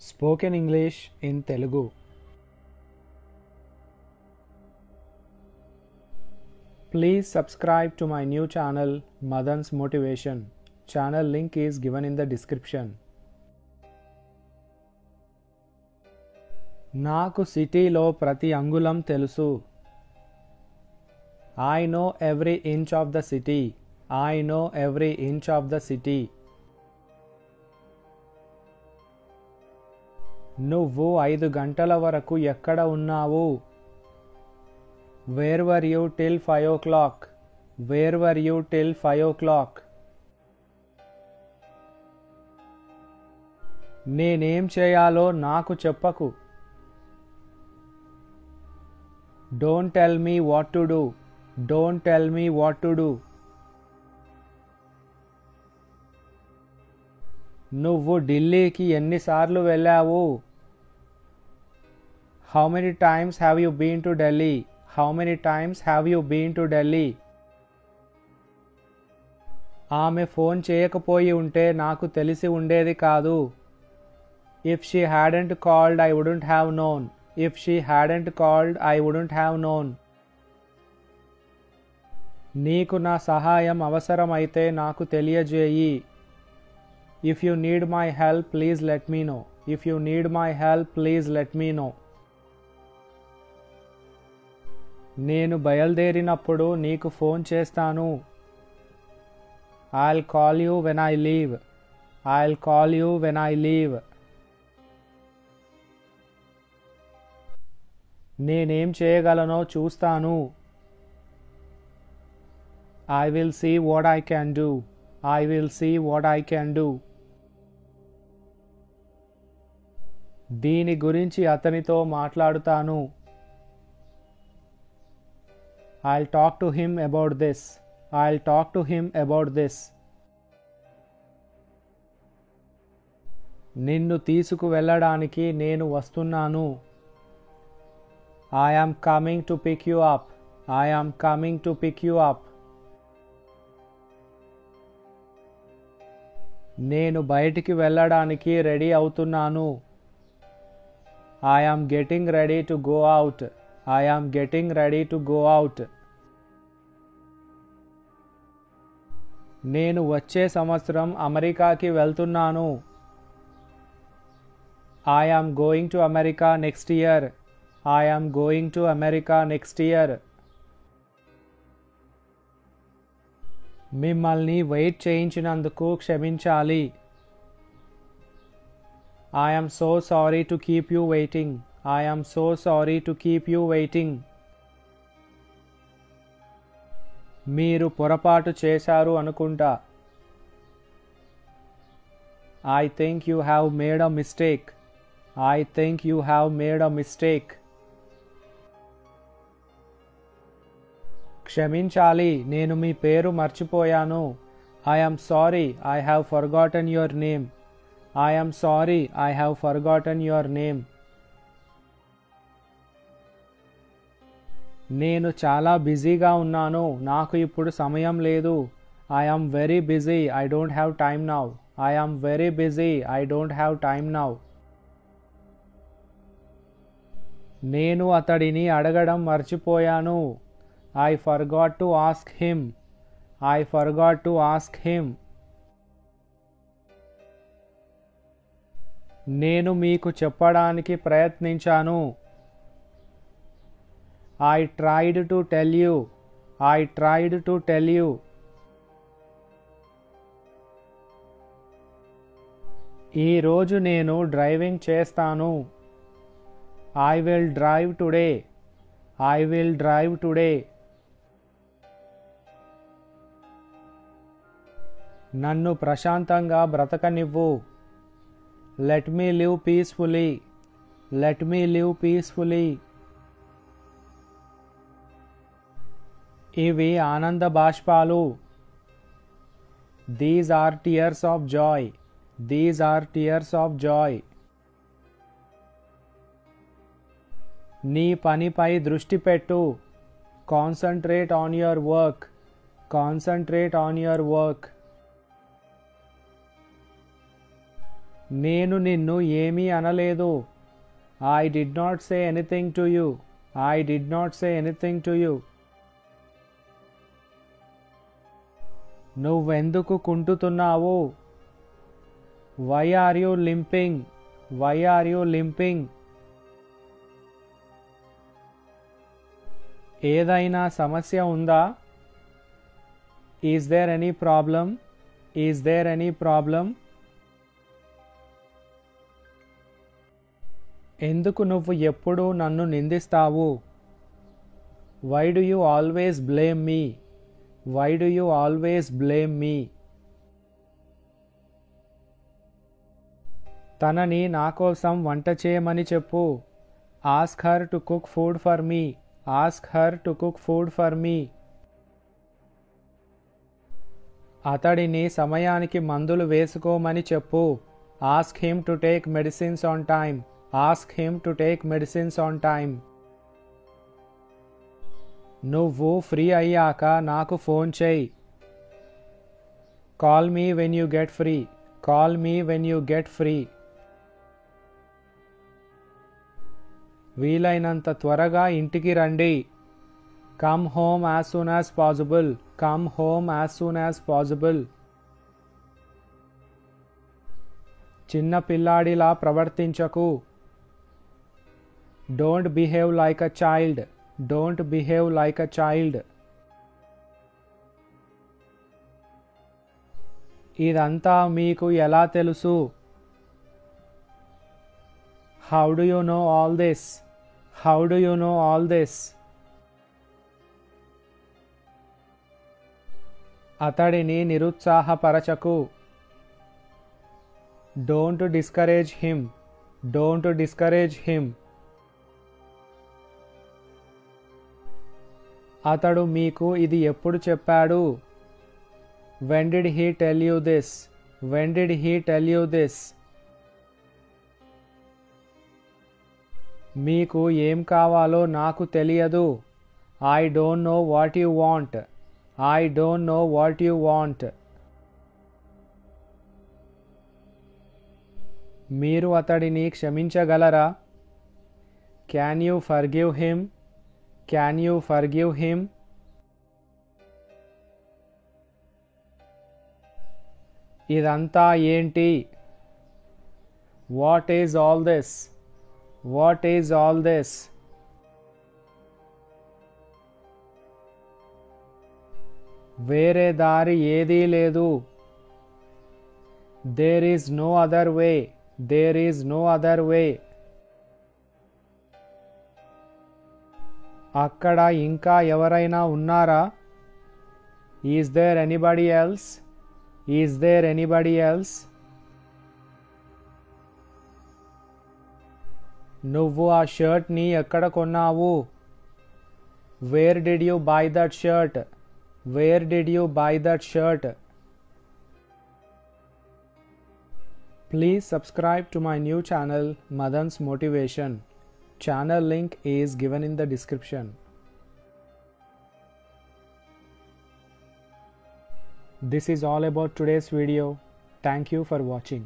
Spoken English in Telugu. Please subscribe to my new channel Madan's Motivation. Channel link is given in the description. నాకు సిటీలో ప్రతి అంగుళం తెలుసు. I know every inch of the city. I know every inch of the city. నువ్వు 5 గంటల వరకు ఎక్కడ ఉన్నావు? Where were you till 5 o'clock? Where were you till 5 o'clock? నేనేం చేయాలో నాకు చెప్పకు. Don't tell me what to do. Don't tell me what to do. నువ్వు ఢిల్లీకి ఎన్నిసార్లు వెళ్ళావు? How many times have you been to Delhi? How many times have you been to Delhi? ఆమె phone చేయకపోయి ఉంటే నాకు తెలిసి ఉండేది కాదు. If she hadn't called, I wouldn't have known. If she hadn't called, I wouldn't have known. నీకు నా సహాయం అవసరమైతే నాకు తెలియజేయి. If you need my help, please let me know. If you need my help, please let me know. నేను బయలుదేరినప్పుడు నీకు phone చేస్తాను. I'll call you when I leave. I'll call you when I leave. నేనేం చేయగలనో చూస్తాను. I will see what I can do. I will see what I can do. దీని గురించి అతనితో మాట్లాడుతాను. I'll talk to him about this. I'll talk to him about this. నిన్ను తీసుకువెళ్ళడానికి నేను వస్తున్నాను. I am coming to pick you up. I am coming to pick you up. నేను బయటికి వెళ్ళడానికి రెడీ అవుతున్నాను. I am getting ready to go out. I am getting ready to go out. నేను వచ్చే సంవత్సరం అమెరికాకి వెళ్తున్నాను. I am going to America next year. I am going to America next year. మిమ్మల్ని వెయిట్ చేయించినందుకు క్షమించాలి. I am so sorry to keep you waiting. I am so sorry to keep you waiting. మీరు పొరపాటు చేశారు అనుకుంటా. I think you have made a mistake. I think you have made a mistake. క్షమించాలి, నేను మీ పేరు మర్చిపోయాను. I am sorry, I have forgotten your name. I am sorry, I have forgotten your name. నేను చాలా బిజీగా ఉన్నాను, నాకు ఇప్పుడు సమయం లేదు. I am very busy, I don't have time now. I am very busy, I don't have time now. నేను అతడిని అడగడం మర్చిపోయాను. I forgot to ask him. I forgot to ask him. నేను మీకు చెప్పడానికి ప్రయత్నించాను. I tried to tell you. I tried to tell you. ఈ రోజు నేను డ్రైవింగ్ చేస్తాను. I will drive today. I will drive today. నన్ను ప్రశాంతంగా బ్రతకనివ్వు. Let me live peacefully. Let me live peacefully. ఇవి ఆనంద బాష్పాలు. These are tears of joy. These are tears of joy. నీ పనిపై దృష్టి పెట్టు. Concentrate on your work. Concentrate on your work. నేను నిన్ను ఏమీ అనలేదు. I did not say anything to you. I did not say anything to you. నువ్వెందుకు కుంటుతున్నావు? Why are you limping? Why are you limping? ఏదైనా సమస్య ఉందా? Is there any problem? Is there any problem? ఎందుకు నువ్వు ఎప్పుడూ నన్ను నిందిస్తావు? Why do you always blame me? Why do you always blame me? తనని నా కోసం వంట చేయమని చెప్పు. Ask her to cook food for me. Ask her to cook food for me. అతడిని సమయానికి మందులు వేసుకోమని చెప్పు. Ask him to take medicines on time. Ask him to take medicines on time. నువ్వు ఫ్రీ అయ్యాక నాకు ఫోన్ చేయి. Call me when you get free. Call me when you get free. వీలైనంత త్వరగా ఇంటికి రండి. Come home as soon as possible. Come home as soon as possible. చిన్న పిల్లాడిలా ప్రవర్తించకు. Don't behave like a child. Don't behave like a child. ఇదంతా మీకు ఎలా తెలుసు? How do you know all this? How do you know all this? అతడిని నిరుత్సాహపరచకు. Don't discourage him. Don't discourage him. అతడు మీకు ఇది ఎప్పుడు చెప్పాడు? When did he tell you this? When did he tell you this? మీకు ఏం కావాలో నాకు తెలియదు. I don't know what you want. I don't know what you want. మీరు అతడిని క్షమించగలరా? Can you forgive him? Can you forgive him? ఇదంతా ఏంటి? What is all this? What is all this? వేరే దారి ఏదీ లేదు. There is no other way. There is no other way. అక్కడ ఇంకా ఎవరైనా ఉన్నారా? Is there anybody else? Is there anybody else? నువ్వు ఆ షర్ట్ని ఎక్కడ కొన్నావు? Where did you buy that shirt? Where did you buy that shirt? Please subscribe to my new channel Madan's Motivation. Channel link is given in the description. This is all about today's video. Thank you for watching.